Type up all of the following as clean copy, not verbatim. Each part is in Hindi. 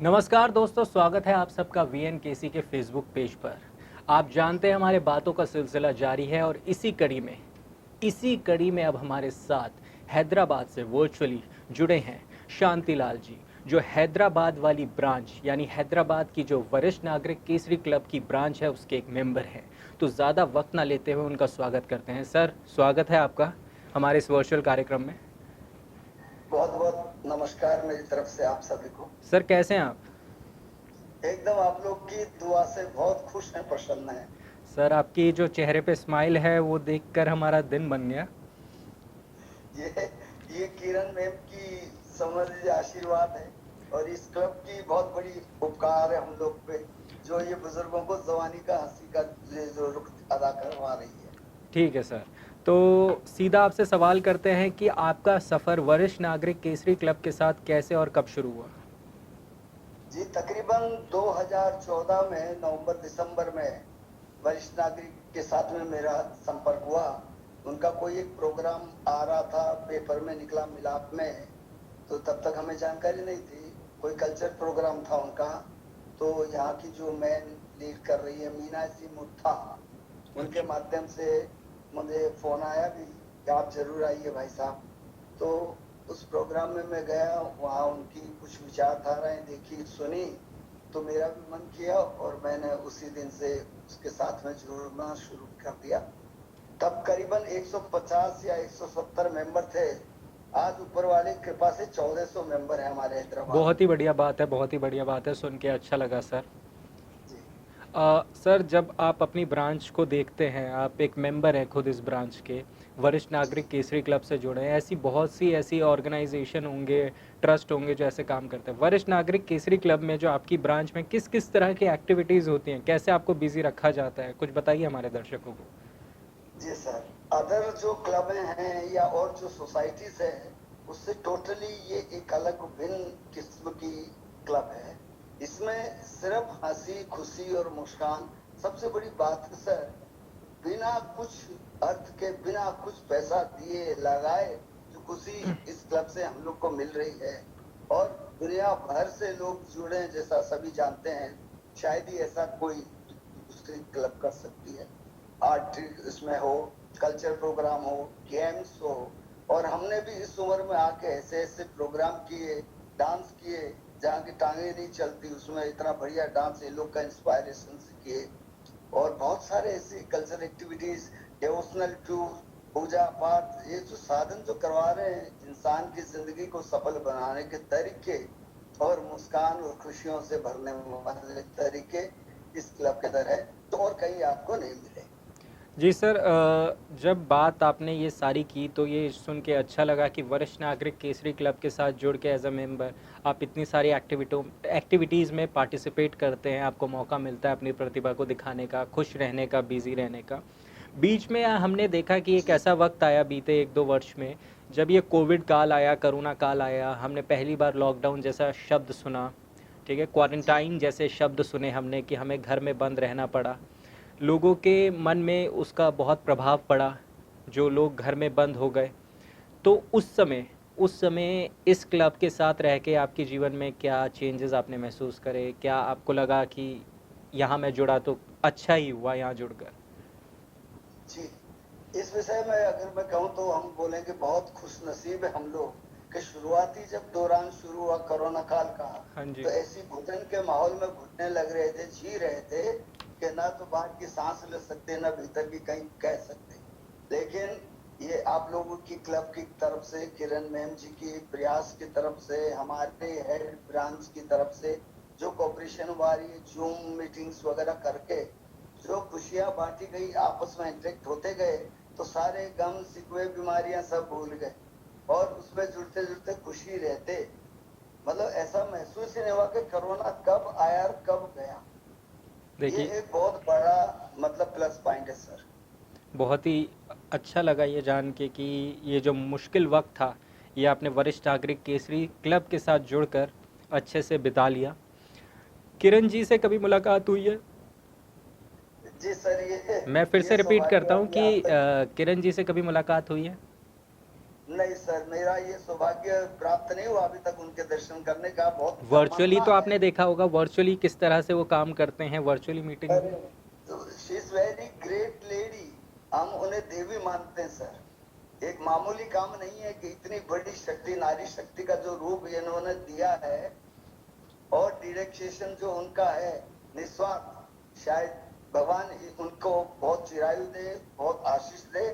नमस्कार दोस्तों, स्वागत है आप सबका वीएनकेसी के फेसबुक पेज पर। आप जानते हैं हमारे बातों का सिलसिला जारी है और इसी कड़ी में अब हमारे साथ हैदराबाद से वर्चुअली जुड़े हैं शांतिलाल जी, जो हैदराबाद वाली ब्रांच यानी हैदराबाद की जो वरिष्ठ नागरिक केसरी क्लब की ब्रांच है उसके एक मेंबर हैं। तो ज़्यादा वक्त ना लेते हुए उनका स्वागत करते हैं। सर, स्वागत है आपका हमारे इस वर्चुअल कार्यक्रम में। बहुत बहुत नमस्कार मेरी तरफ से आप सभी को। सर, कैसे हैं आप? एकदम आप लोग की दुआ से बहुत खुश हैं, प्रसन्न हैं। सर, आपकी जो चेहरे पे स्माइल है वो देखकर हमारा दिन बन गया। ये ये किरण मैम की समझ लीजिए आशीर्वाद है और इस क्लब की बहुत बड़ी उपकार है हम लोग पे, जो ये बुजुर्गों को जवानी का हंसी का जो रुख अदा करवा रही है। ठीक है सर, तो सीधा आपसे सवाल करते हैं कि आपका सफ़र वरिष्ठ नागरिक केसरी क्लब के साथ कैसे और कब शुरू हुआ? जी, तकरीबन 2014 में नवंबर दिसंबर में वरिष्ठ नागरिक के साथ में मेरा संपर्क हुआ। उनका कोई एक प्रोग्राम आ रहा था, पेपर में निकला मिलाप में, तो तब तक हमें जानकारी नहीं थी। कोई कल्चर प्रोग्राम था उनका, तो यहाँ की जो मेन लीड कर रही है मीना जी मुत्था, उनके माध्यम से मुझे फोन आया भी कि आप जरूर आइए भाई साहब। तो उस प्रोग्राम में मैं गया, वहाँ उनकी कुछ विचारधाराएं देखी सुनी, तो मेरा भी मन किया और मैंने उसी दिन से उसके साथ में जुड़ना शुरू कर दिया। तब करीबन 150 या 170 मेंबर थे। आज ऊपर वाले की कृपा से 1400 मेंबर है हमारे हैदराबाद बहुत में। ही बढ़िया बात है, बहुत ही बढ़िया बात है, सुन के अच्छा लगा सर। जी सर, जब आप अपनी ब्रांच को देखते हैं, आप एक मेंबर हैं खुद इस ब्रांच के, वरिष्ठ जी नागरिक केसरी क्लब से जुड़े हैं, ऐसी बहुत सी ऐसी ऑर्गेनाइजेशन होंगे, ट्रस्ट होंगे जो ऐसे काम करते हैं। वरिष्ठ नागरिक केसरी क्लब में जो आपकी ब्रांच में किस किस तरह की एक्टिविटीज़ होती हैं, कैसे आपको बिजी रखा जाता है, कुछ बताइए हमारे दर्शकों को। जी सर, अदर जो क्लब हैं या और जो सोसाइटीज है, उससे टोटली ये एक अलग भिन्न किस्म की क्लब है। इसमें सिर्फ हंसी खुशी और मुस्कान सबसे बड़ी बात है सर। बिना कुछ अर्थ के, बिना कुछ पैसा दिए लगाए, जो खुशी इस क्लब से हम लोग को मिल रही है, और दुनिया भर से लोग जुड़े हैं, जैसा सभी जानते हैं, शायद ही ऐसा कोई दूसरी क्लब कर सकती है। आर्ट इसमें हो, कल्चर प्रोग्राम हो, गेम्स हो, और हमने भी इस उम्र में आके ऐसे ऐसे प्रोग्राम किए, डांस किए, जहाँ की टांगे नहीं चलती उसमें इतना बढ़िया डांस ये लोग का इंस्पायरेशन से किए। और बहुत सारे ऐसी कल्चरल एक्टिविटीज, डिवोशनल टूर, पूजा पाठ, ये जो साधन जो करवा रहे हैं इंसान की जिंदगी को सफल बनाने के तरीके और मुस्कान और खुशियों से भरने वाले तरीके इस क्लब के अंदर है, तो और कहीं आपको नहीं मिले। जी सर, जब बात आपने ये सारी की तो ये सुन के अच्छा लगा कि वरिष्ठ नागरिक केसरी क्लब के साथ जुड़ के एज अ मेंबर आप इतनी सारी एक्टिविटीज़ में पार्टिसिपेट करते हैं, आपको मौका मिलता है अपनी प्रतिभा को दिखाने का, खुश रहने का, बिजी रहने का। बीच में हमने देखा कि एक जी ऐसा वक्त आया बीते 1-2 वर्ष में, जब ये कोविड काल आया, करोना काल आया, हमने पहली बार लॉकडाउन जैसा शब्द सुना। ठीक है, जी क्वारंटाइन जैसे शब्द सुने हमने कि हमें घर में बंद रहना पड़ा। लोगों के मन में उसका बहुत प्रभाव पड़ा, जो लोग घर में बंद हो गए। तो उस समय इस क्लब के साथ रह के आपके जीवन में क्या चेंजेस आपने महसूस करे? क्या आपको लगा कि यहाँ मैं जुड़ा तो अच्छा ही हुआ यहाँ जुड़कर? जी, इस विषय में अगर मैं कहूँ तो हम बोलेंगे बहुत खुश नसीब है हम लोग कि शुरुआती जब दौरान शुरू हुआ कोरोना काल का, हाँ जी। तो ऐसी घुटन के माहौल में घुटने लग रहे थे, जी रहे थे कि ना तो बाहर की सांस ले सकते, ना भीतर की कहीं कह सकते। लेकिन ये आप लोगों की क्लब की तरफ से, किरण मैम जी की प्रयास की तरफ से, हमारे हेड ब्रांच की तरफ से जो कोऑपरेशन हुआ रही है, जूम मीटिंग्स वगैरह करके जो खुशियां बांटी गई, आपस में इंटरेक्ट होते गए, तो सारे गम शिकवे बीमारियां सब भूल गए और उसमें जुड़ते जुड़ते खुशी रहते। मतलब ऐसा महसूस ही नहीं हुआ कि कोरोना कब आया और कब गया। ये देखिए, एक बहुत बड़ा मतलब प्लस पॉइंट है सर। बहुत ही अच्छा लगा ये जान के कि ये जो मुश्किल वक्त था, ये आपने वरिष्ठ नागरिक केसरी क्लब के साथ जुड़कर अच्छे से बिता लिया। किरण जी से कभी मुलाकात हुई है? जी सर, मैं फिर ये से रिपीट सौभाग्य करता हूँ अभी कि आप तक। किरण जी से कभी मुलाकात हुई है? नहीं सर, मेरा ये सौभाग्य प्राप्त नहीं हुआ अभी तक उनके दर्शन करने का। बहुत वर्चुअली तमन्ना तो है। आपने देखा होगा, वर्चुअली किस तरह से वो काम करते हैं, वर्चुअली मीटिंग। अरे, तो she is very great lady. हम उन्हें देवी मानते हैं सर। एक मामूली काम नहीं है कि इतनी बड़ी शक्ति, नारी शक्ति का जो रूप इन्होंने दिया है और डिरेक्शन जो उनका है निस्वार्थ, शायद भगवान उनको बहुत चिरायु दे, बहुत आशीष दे।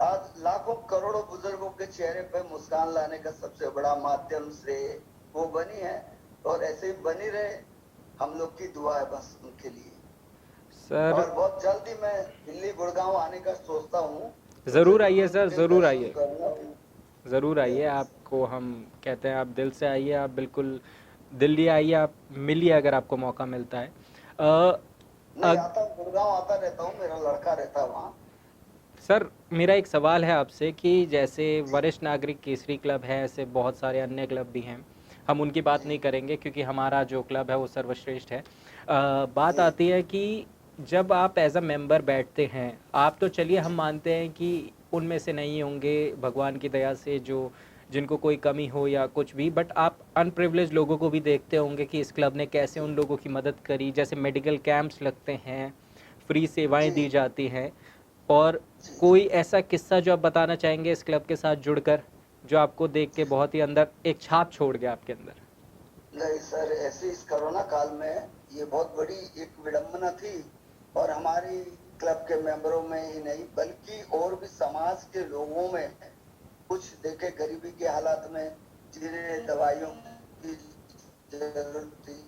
आज लाखों करोड़ों बुजुर्गों के चेहरे पे मुस्कान लाने का सबसे बड़ा माध्यम से वो बनी है, और ऐसे ही बनी रहे। हम लोग की दुआ है बस उनके लिए। सर और बहुत जल्दी मैं दिल्ली गुड़गांव आने का सोचता हूँ, तो ज़रूर जरूर आइए सर, उनके ज़रूर दर्शन आइए, करूंगा। ज़रूर आइए। आपको हम कहते हैं आप दिल से आइए, आप बिल्कुल दिल्ली आइए, आप मिलिए अगर आपको मौका मिलता है। नहीं, अग, आता हूँ, गुड़गांव आता रहता हूँ, मेरा लड़का रहता है वहाँ। सर मेरा एक सवाल है आपसे कि जैसे वरिष्ठ नागरिक केसरी क्लब है, ऐसे बहुत सारे अन्य क्लब भी हैं, हम उनकी बात जी नहीं करेंगे क्योंकि हमारा जो क्लब है वो सर्वश्रेष्ठ है। बात जी आती है कि जब आप एज अ मेंबर बैठते हैं, आप तो चलिए हम जी मानते हैं कि उनमें से नहीं होंगे भगवान की दया से जो जिनको कोई कमी हो या कुछ भी, बट आप अनप्रिविलेज लोगों को भी देखते होंगे कि इस क्लब ने कैसे उन लोगों की मदद करी, जैसे मेडिकल कैंप्स लगते हैं, फ्री सेवाएं जी दी जाती हैं। और जी कोई ऐसा किस्सा जो आप बताना चाहेंगे इस क्लब के साथ जुड़कर, जो आपको देख के बहुत ही अंदर एक छाप छोड़ गया आपके अंदर। नहीं सर, ऐसे इस कोरोना काल में ये बहुत बड़ी एक विडंबना थी। और हमारी क्लब के मेंबरों में ही नहीं बल्कि और भी समाज के लोगों में कुछ देखे गरीबी के हालात में, जिन्हें दवाइयों की जरूरत थी,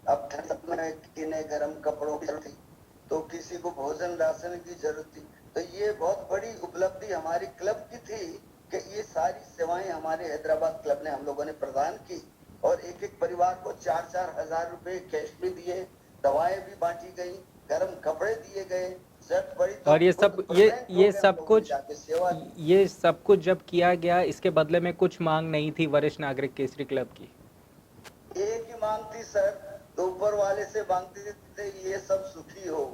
अब ठंड में किन्हें गर्म कपड़ों की जरूरत थी, तो किसी को भोजन राशन की जरूरत थी। तो ये बहुत बड़ी उपलब्धि हमारी क्लब की थी कि ये सारी सेवाएं हमारे हैदराबाद क्लब ने, हम लोगों ने प्रदान की। और एक एक परिवार को 4-4 हजार रुपए कैश भी दिए, दवाएं भी बांटी गई, गर्म कपड़े दिए गए। जरूरत पड़ी तो और ये खुद सब प्रेजेंट हो ये गए हम सब लोगों ने, कुछ जाके सेवा दी। ये सब कुछ जब किया गया, इसके बदले में कुछ मांग नहीं थी वरिष्ठ नागरिक केसरी क्लब की। एक ही मांगती सर, तो ऊपर वाले से मांगते थे ये सब सुखी हो।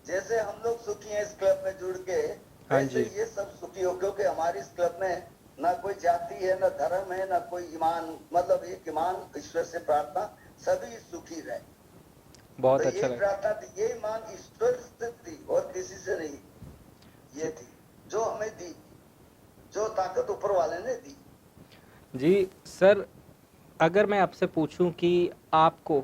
जैसे हम लोग सुखी हैं इस क्लब में जुड़ के, हाँ वैसे जी। ये सब सुखी हो, क्योंकि हमारी इस क्लब में ना कोई जाति है, ना धर्म है, ना कोई ईमान, मतलब एक ईमान, ईश्वर से प्रार्थना, सभी सुखी रहे। तो बहुत अच्छा यही लगा। प्रार्थना थी, यही मांग ईश्वर से थी और किसी से नहीं। ये थी जो हमें दी, जो ताकत ऊपर वाले ने दी। जी सर, अगर मैं आपसे पूछूं कि आपको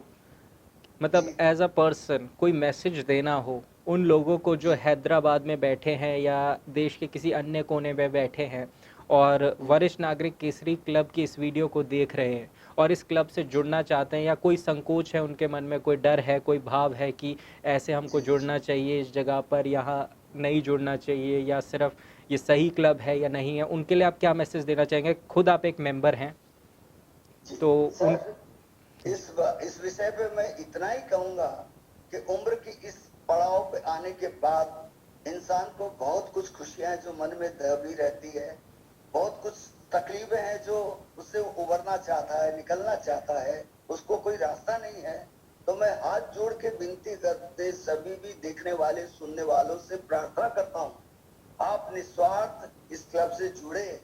मतलब जी एज अ पर्सन कोई मैसेज देना हो उन लोगों को जो जी हैदराबाद में बैठे हैं या देश के किसी अन्य कोने में बैठे हैं और वरिष्ठ नागरिक केसरी क्लब की इस वीडियो को देख रहे हैं और इस क्लब से जी जुड़ना चाहते हैं, या कोई संकोच है उनके मन में, कोई डर है, कोई भाव है कि ऐसे हमको जी जुड़ना चाहिए इस जगह पर, यहाँ नहीं जुड़ना चाहिए, या सिर्फ ये सही क्लब है या नहीं है, उनके लिए आप क्या मैसेज देना चाहेंगे? खुद आप एक मेंबर हैं जी तो उन। सर, इस विषय पे मैं इतना ही कहूंगा कि उम्र की इस पड़ाव पे आने के बाद इंसान को बहुत कुछ खुशियां हैं जो मन में दबी रहती है, बहुत कुछ तकलीफें हैं जो उससे उबरना चाहता है, निकलना चाहता है, उसको कोई रास्ता नहीं है। तो मैं हाथ जोड़ के विनती करते सभी भी देखने वाले सुनने वालों से प्रार्थना करता हूँ, आप निस्वार्थ इस क्लब से जुड़े,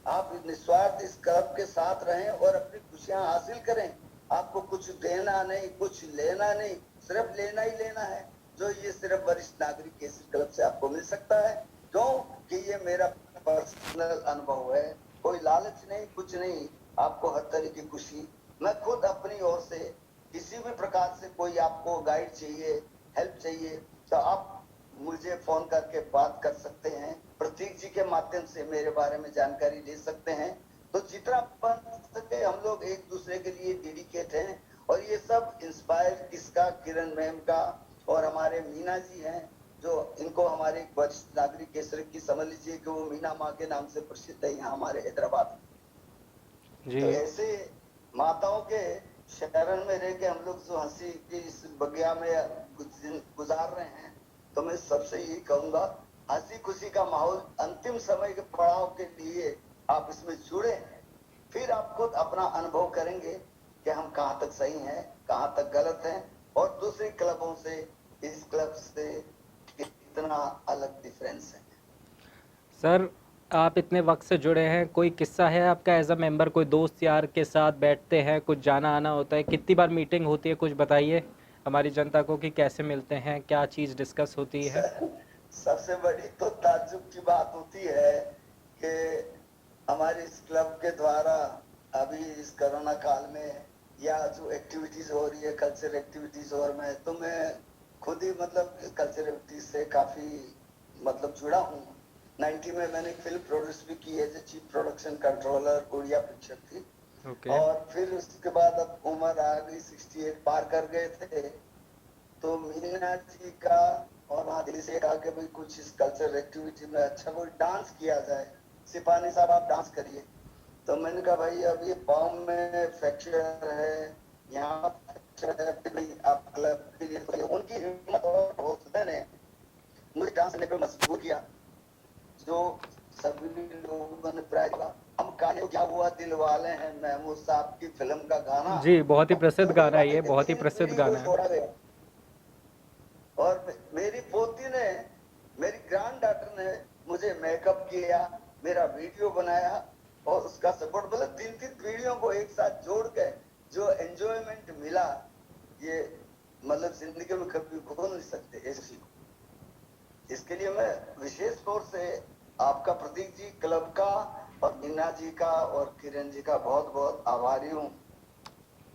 आप निस्वार्थ इस क्लब के साथ रहें और अपनी खुशियां हासिल करें। आपको कुछ देना नहीं, कुछ लेना नहीं, सिर्फ लेना ही लेना है, जो ये सिर्फ वरिष्ठ नागरिक केसरी क्लब से आपको मिल सकता है। क्यों कि ये मेरा पर्सनल अनुभव है, कोई लालच नहीं, कुछ नहीं। आपको हर तरह की खुशी, मैं खुद अपनी ओर से किसी भी प्रकार से कोई आपको गाइड चाहिए, हेल्प चाहिए, तो आप मुझे फोन करके बात कर सकते हैं, प्रतीक जी के माध्यम से मेरे बारे में जानकारी ले सकते हैं। तो जितना बन सके हम लोग एक दूसरे के लिए डेडिकेट हैं। और ये सब इंस्पायर किसका, किरण मैम का, और हमारे मीना जी हैं, जो इनको हमारे वरिष्ठ नागरिक केसरी की समझ लीजिए कि वो मीना माँ के नाम से प्रसिद्ध है यहाँ हमारे हैदराबाद में। तो जी ऐसे माताओं के शरण में रह के हम लोग जो हंसी की इस बगिया में कुछ दिन गुजार रहे हैं, तो मैं सबसे यही कहूंगा, हंसी खुशी का माहौल अंतिम समय के पड़ाव के लिए आप इसमें जुड़े, फिर आप खुद अपना अनुभव करेंगे कि हम कहाँ तक सही हैं, कहाँ तक गलत हैं, और दूसरे क्लबों से इस क्लब से कितना अलग डिफरेंस है। सर, आप इतने वक्त से जुड़े हैं, कोई किस्सा है आपका एज अ मेंबर, कोई दोस्त यार के साथ बैठते हैं, कुछ जाना आना होता है, कितनी बार मीटिंग होती है, कुछ बताइए हमारी जनता को कि कैसे मिलते हैं, क्या चीज़ डिस्कस होती है। सबसे बड़ी तो ताज्जुब की बात होती है कि हमारे इस क्लब के द्वारा अभी इस कोरोना काल में या जो एक्टिविटीज हो रही है, कल्चर एक्टिविटीज, और मैं खुद ही मतलब कल्चर एक्टिविटीज से काफी मतलब जुड़ा हूँ। 90 में मैंने फिल्म प्रोड्यूस भी की है, chief production controller, Odia picture थी। ओके। और फिर उसके बाद अब उम्र आ गई, 68 पार कर गए थे, तो मीना जी का और वहाँ दिल्ली से कहा कि भाई कुछ इस कल्चर एक्टिविटी में अच्छा कोई डांस किया जाए, सिपानी साहब आप डांस करिए। तो मैंने कहा भाई अब ये पाँव में फ्रैक्चर है, यहाँ फ्रैक्चर है, फिर भी आप क्लब के लिए, तो उनकी हिम्मत और हौसले ने मुझे डांस करने पे मजबूर किया। जो सभी लोगों ने प्राय हम कहानी क्या हुआ दिल वाले हैं, महमूद साहब की फिल्म का गाना, जी, बहुत ही प्रसिद्ध जो गाना है ये, बहुत ही तीन प्रसिद्ध पीढ़ी को गाना है। छोड़ा गया। और मेरी पोती ने, मेरी ग्रैंड डॉटर ने मुझे मेकअप किया, मेरा वीडियो बनाया, और उसका सपोर्ट, मतलब 3-3 पीढ़ियों को एक साथ जोड़ के जो एंजॉयमेंट मिला, ये मतलब जिंदगी में कभी खो नहीं सकते ऐसी को। इसके लिए मैं विशेष तौर से आपका, प्रतीक जी, क्लब का और मीना जी का और किरण जी का बहुत बहुत आभारी हूँ।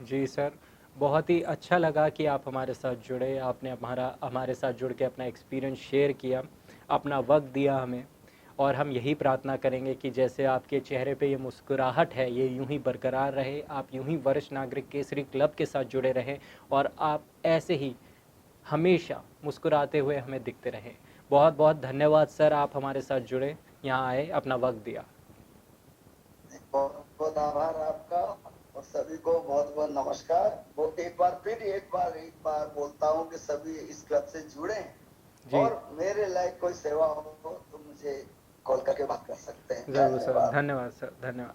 जी सर, बहुत ही अच्छा लगा कि आप हमारे साथ जुड़े, आपने हमारे साथ जुड़ के अपना एक्सपीरियंस शेयर किया, अपना वक्त दिया हमें। और हम यही प्रार्थना करेंगे कि जैसे आपके चेहरे पे ये मुस्कुराहट है, ये यूं ही बरकरार रहे, आप यूं ही वरिष्ठ नागरिक केसरी क्लब के साथ जुड़े रहें, और आप ऐसे ही हमेशा मुस्कुराते हुए हमें दिखते रहें। बहुत बहुत धन्यवाद सर, आप हमारे साथ जुड़े, यहाँ आए, अपना वक्त दिया। बहुत बहुत आभार आपका, और सभी को बहुत बहुत नमस्कार। वो एक बार बोलता हूँ कि सभी इस क्लब से जुड़े, जी, और मेरे लायक कोई सेवा हो तो मुझे कॉल करके बात कर सकते हैं। ज़रूर सर, धन्यवाद। धन्यवाद सर, धन्यवाद।